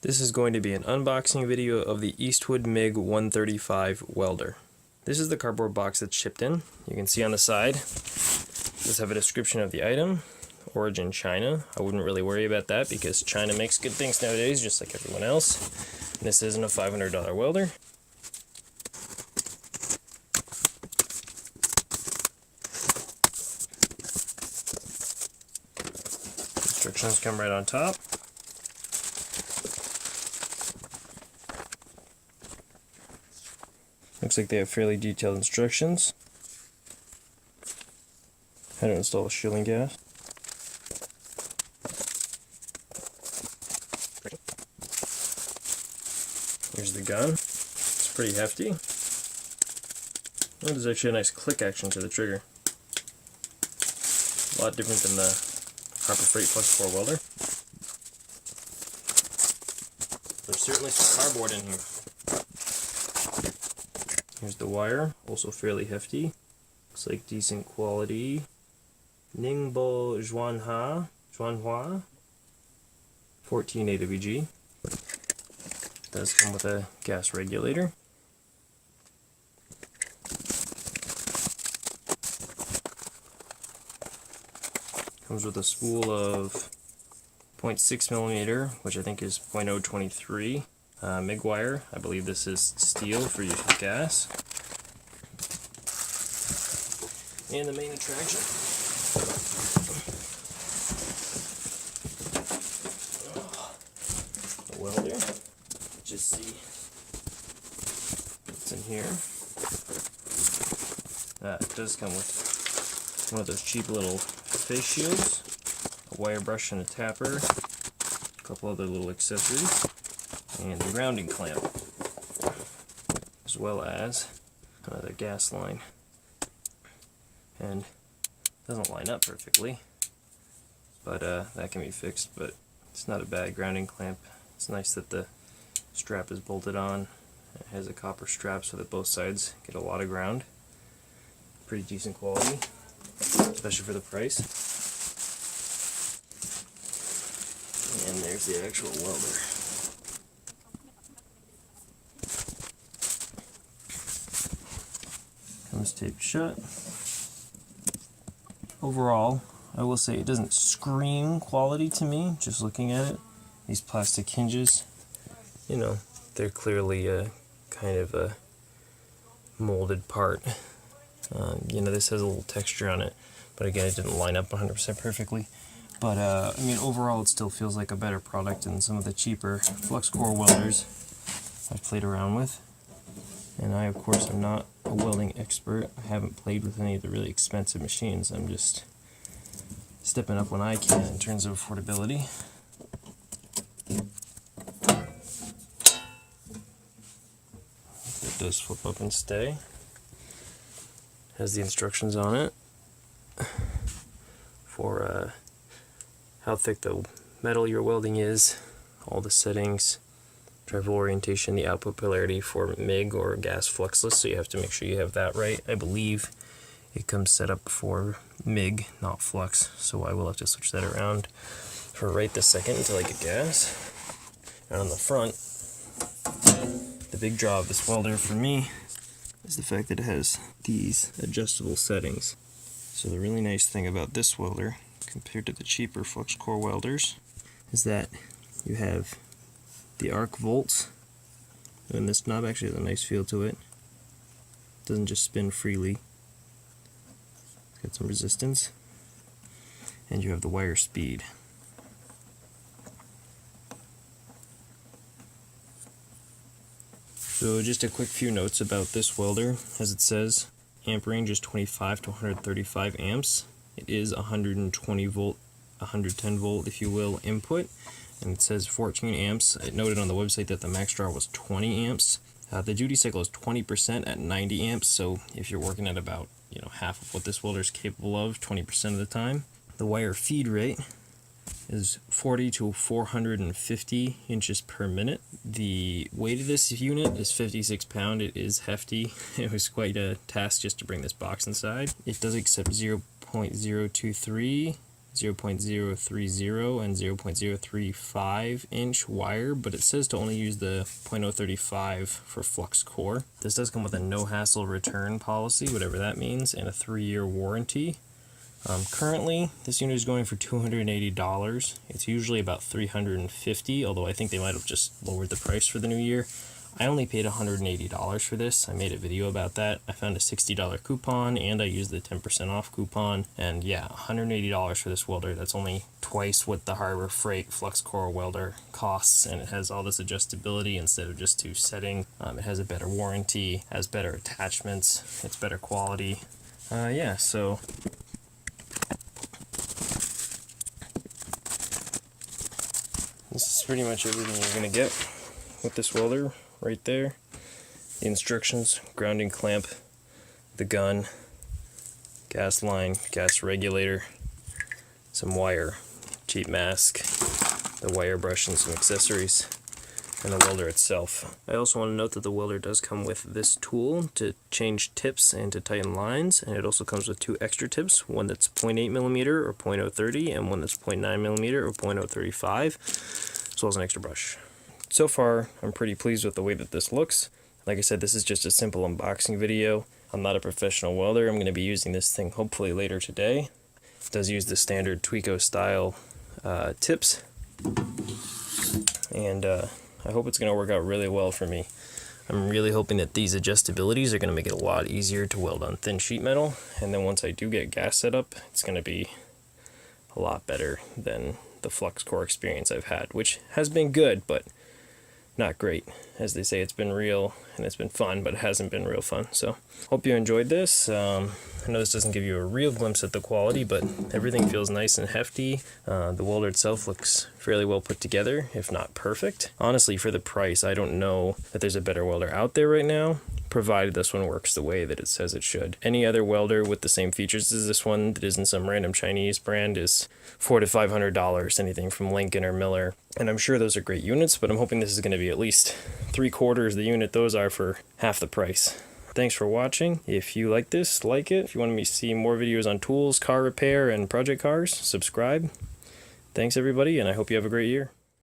This is going to be an unboxing video of the Eastwood MIG 135 welder. This is the cardboard box that's shipped in. You can see on the side, does have a description of the item, origin China. I wouldn't really worry about that because China makes good things nowadays, just like everyone else. And this isn't a $500 welder. Instructions come right on top. Looks like they have fairly detailed instructions. How to install a shielding gas. Here's the gun. It's pretty hefty. Oh, there's actually a nice click action to the trigger. A lot different than the Harbor Freight Flux 4 welder. There's certainly some cardboard in here. Here's the wire, also fairly hefty. Looks like decent quality. Ningbo Zhuanhua 14 AWG. Does come with a gas regulator. Comes with a spool of 0.6mm, which I think is 0.023 MIG wire. I believe this is steel for use with gas. And the main attraction. The welder. Just see what's in here. It does come with one of those cheap little face shields, a wire brush and a tapper, a couple other little accessories, and the grounding clamp, as well as another gas line. And it doesn't line up perfectly, but that can be fixed, but it's not a bad grounding clamp. It's nice that the strap is bolted on. It has a copper strap so that both sides get a lot of ground. Pretty decent quality, especially for the price. And there's the actual welder. Comes taped shut. Overall, I will say it doesn't scream quality to me, just looking at it. These plastic hinges, you know, they're clearly kind of a molded part. You know, this has a little texture on it, but again, it didn't line up 100% perfectly. But I mean, overall, it still feels like a better product than some of the cheaper flux core welders I've played around with. And I, of course, am not a welding expert. I haven't played with any of the really expensive machines. I'm just stepping up when I can in terms of affordability. It does flip up and stay. Has the instructions on it for how thick the metal you're welding is, all the settings, driver orientation, the output polarity for MIG or gas fluxless, so you have to make sure you have that right. I believe it comes set up for MIG, not flux, so I will have to switch that around for right this second until I get gas. And on the front, the big draw of this welder for me is the fact that it has these adjustable settings. So the really nice thing about this welder, compared to the cheaper flux core welders, is that you have the arc volts, and this knob actually has a nice feel to it. It doesn't just spin freely. It's got some resistance. And you have the wire speed. So just a quick few notes about this welder. As it says, amp range is 25 to 135 amps. It is 120 volt, 110 volt if you will, input. And it says 14 amps. It noted on the website that the max draw was 20 amps. The duty cycle is 20% at 90 amps, so if you're working at about, you know, half of what this welder is capable of, 20% of the time. The wire feed rate is 40 to 450 inches per minute. The weight of this unit is 56 pounds. It is hefty. It was quite a task just to bring this box inside. It does accept 0.023 0.030 and 0.035 inch wire, but it says to only use the 0.035 for flux core. This does come with a no hassle return policy, whatever that means, and a 3-year warranty. Currently, this unit is going for $280. It's usually about $350, although I think they might have just lowered the price for the new year. I only paid $180 for this. I made a video about that. I found a $60 coupon and I used the 10% off coupon. And yeah, $180 for this welder. That's only twice what the Harbor Freight Flux Core welder costs, and it has all this adjustability instead of just 2 settings. It has a better warranty, has better attachments, it's better quality. Yeah, so this is pretty much everything you're going to get with this welder right there. The instructions: grounding clamp, the gun, gas line, gas regulator, some wire, cheap mask, the wire brush and some accessories, and the welder itself. I also want to note that the welder does come with this tool to change tips and to tighten lines, and it also comes with 2 extra tips, one that's 0.8mm or 0.030 and one that's 0.9mm or 0.035, as well as an extra brush. So far, I'm pretty pleased with the way that this looks. Like I said, this is just a simple unboxing video. I'm not a professional welder. I'm going to be using this thing hopefully later today. It does use the standard Tweco style tips, and I hope it's going to work out really well for me. I'm really hoping that these adjustabilities are going to make it a lot easier to weld on thin sheet metal, and then once I do get gas set up, it's going to be a lot better than the flux core experience I've had, which has been good, but not great. As they say, it's been real and it's been fun, but it hasn't been real fun. So hope you enjoyed this. I know this doesn't give you a real glimpse at the quality, but everything feels nice and hefty. The welder itself looks fairly well put together, if not perfect. Honestly, for the price, I don't know that there's a better welder out there right now, provided this one works the way that it says it should. Any other welder with the same features as this one that isn't some random Chinese brand is $400 to $500, anything from Lincoln or Miller. And I'm sure those are great units, but I'm hoping this is going to be at least 3/4 the unit those are for half the price. Thanks for watching. If you like this, like it. If you want me to see more videos on tools, car repair, and project cars, subscribe. Thanks everybody, and I hope you have a great year.